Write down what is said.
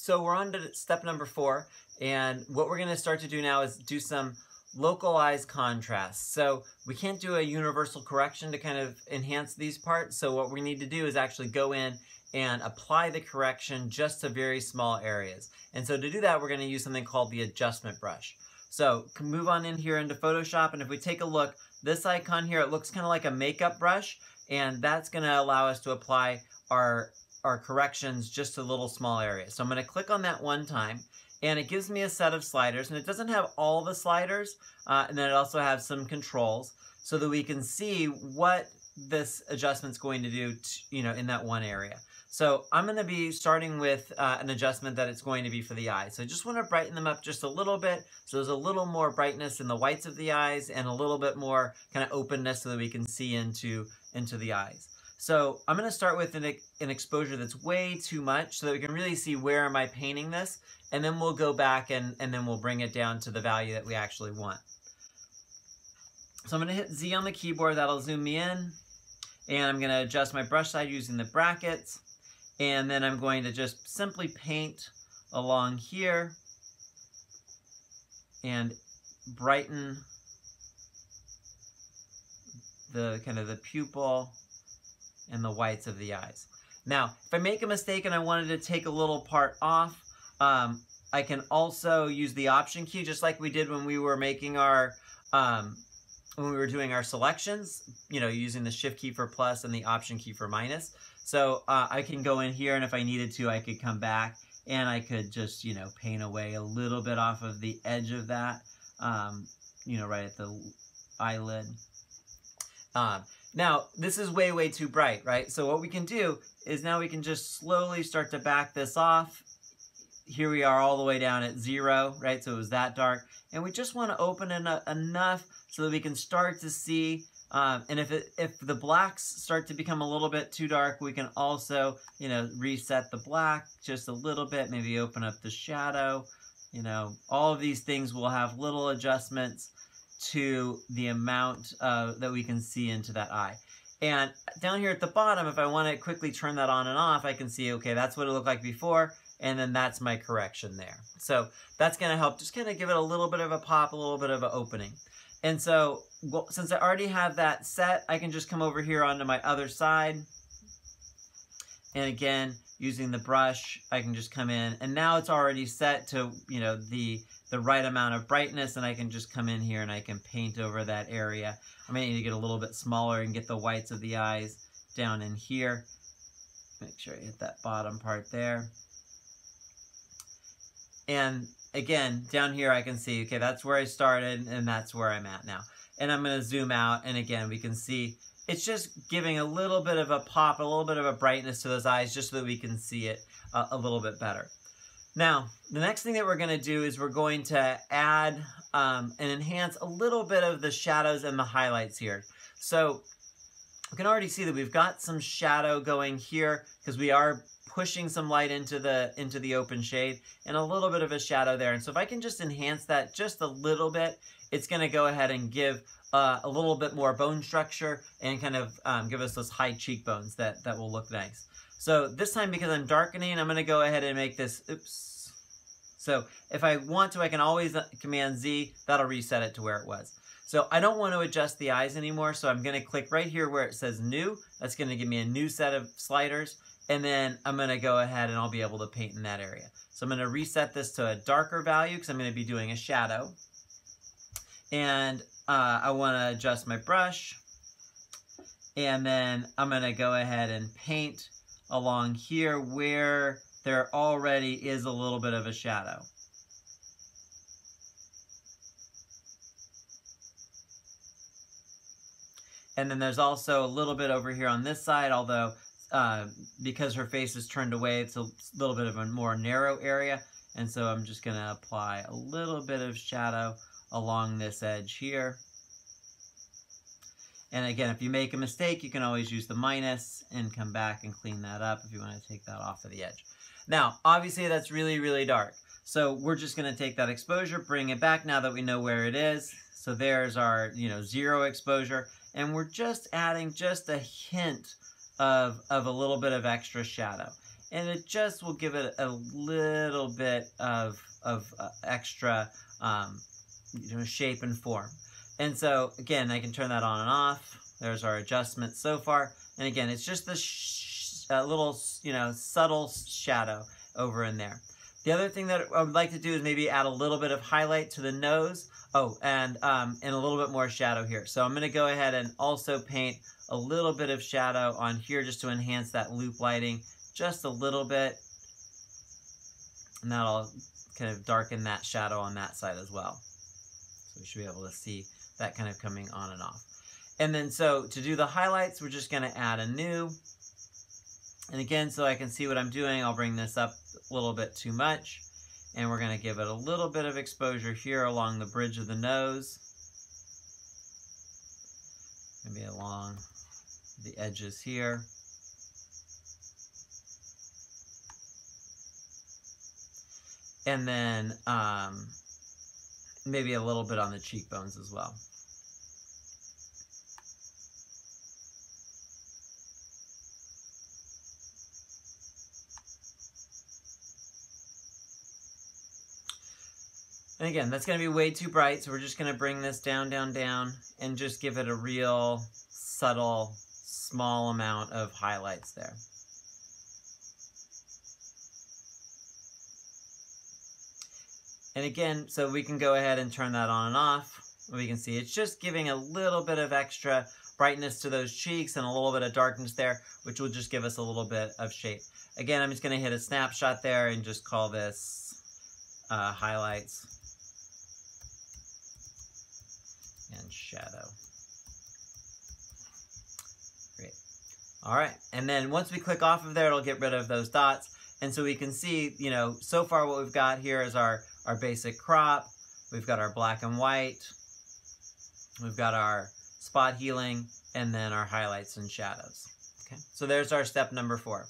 So we're on to step number 4, and what we're going to start to do now is do some localized contrast. So we can't do a universal correction to kind of enhance these parts, so what we need to do is actually go in and apply the correction just to very small areas. And so to do that, we're going to use something called the adjustment brush. So move on in here into Photoshop, and if we take a look, this icon here, it looks kind of like a makeup brush, and that's going to allow us to apply our corrections just to little small areas. So I'm going to click on that one time, and it gives me a set of sliders, and it doesn't have all the sliders, and then it also has some controls so that we can see what this adjustment's going to do in that one area. So I'm going to be starting with an adjustment that it's going to be for the eyes. So I just want to brighten them up just a little bit, so there's a little more brightness in the whites of the eyes and a little bit more kind of openness so that we can see into the eyes. So I'm going to start with an exposure that's way too much so that we can really see where am I painting this, and then we'll go back and then we'll bring it down to the value that we actually want. So I'm going to hit Z on the keyboard, that'll zoom me in, and I'm going to adjust my brush size using the brackets, and then I'm going to just simply paint along here and brighten the kind of the pupil and the whites of the eyes. Now, if I make a mistake and I wanted to take a little part off, I can also use the Option key, just like we did when we were making our, when we were doing our selections, using the Shift key for plus and the Option key for minus. So I can go in here, and if I needed to, I could come back and I could just, paint away a little bit off of the edge of that, right at the eyelid. Now, this is way, way too bright, right? So what we can do is now we can just slowly start to back this off. Here we are all the way down at 0, right? So it was that dark. And we just want to open it enough so that we can start to see. And if the blacks start to become a little bit too dark, we can also, reset the black just a little bit, maybe open up the shadow. All of these things will have little adjustments to the amount that we can see into that eye. And down here at the bottom, if I want to quickly turn that on and off, I can see, okay, that's what it looked like before, and then that's my correction there. So that's going to help just kind of give it a little bit of a pop, a little bit of an opening. And so, since I already have that set, I can just come over here onto my other side. And again, using the brush, I can just come in, and now it's already set to, the right amount of brightness, and I can just come in here and I can paint over that area. I may need to get a little bit smaller and get the whites of the eyes down in here. Make sure I hit that bottom part there. And again, down here I can see, okay, that's where I started and that's where I'm at now. And I'm going to zoom out, and again, we can see it's just giving a little bit of a pop, a little bit of a brightness to those eyes just so that we can see it a little bit better. Now, the next thing that we're going to do is we're going to add and enhance a little bit of the shadows and the highlights here. So we can already see that we've got some shadow going here because we are pushing some light into the open shade, and a little bit of a shadow there. And so if I can just enhance that just a little bit, it's going to go ahead and give a little bit more bone structure and kind of give us those high cheekbones that will look nice. So this time, because I'm darkening, I'm going to go ahead and make this, oops. So if I want to, I can always Command Z, that'll reset it to where it was. So I don't want to adjust the eyes anymore, so I'm going to click right here where it says New. That's going to give me a new set of sliders, and then I'm going to go ahead and I'll be able to paint in that area. So I'm going to reset this to a darker value because I'm going to be doing a shadow. And I want to adjust my brush, and then I'm going to go ahead and paint along here where there already is a little bit of a shadow. And then there's also a little bit over here on this side, although because her face is turned away, it's a little bit of a more narrow area. And so I'm just going to apply a little bit of shadow along this edge here. And again, if you make a mistake, you can always use the minus and come back and clean that up if you want to take that off of the edge. Now, obviously that's really, really dark. So we're just going to take that exposure, bring it back now that we know where it is. So there's our, 0 exposure. And we're just adding just a hint of a little bit of extra shadow. and it just will give it a little bit of extra shape and form. And so again, I can turn that on and off. There's our adjustment so far. And again, it's just this little, subtle shadow over in there. The other thing that I would like to do is maybe add a little bit of highlight to the nose. Oh, and a little bit more shadow here. So I'm going to go ahead and also paint a little bit of shadow on here just to enhance that loop lighting just a little bit. And that'll kind of darken that shadow on that side as well. So we should be able to see that kind of coming on and off. And then so to do the highlights, we're just going to add a new. And again, so I can see what I'm doing, I'll bring this up a little bit too much. And we're going to give it a little bit of exposure here along the bridge of the nose. Maybe along the edges here. And then maybe a little bit on the cheekbones as well. And again, that's going to be way too bright, so we're just going to bring this down, down, down, and just give it a real subtle, small amount of highlights there. And again, so we can go ahead and turn that on and off. We can see it's just giving a little bit of extra brightness to those cheeks and a little bit of darkness there, which will just give us a little bit of shape. Again, I'm just going to hit a snapshot there and just call this highlights and shadow. Great. All right, and then once we click off of there, it'll get rid of those dots. And so we can see, so far what we've got here is our basic crop. We've got our black and white. We've got our spot healing, and then our highlights and shadows. Okay, so there's our step number 4.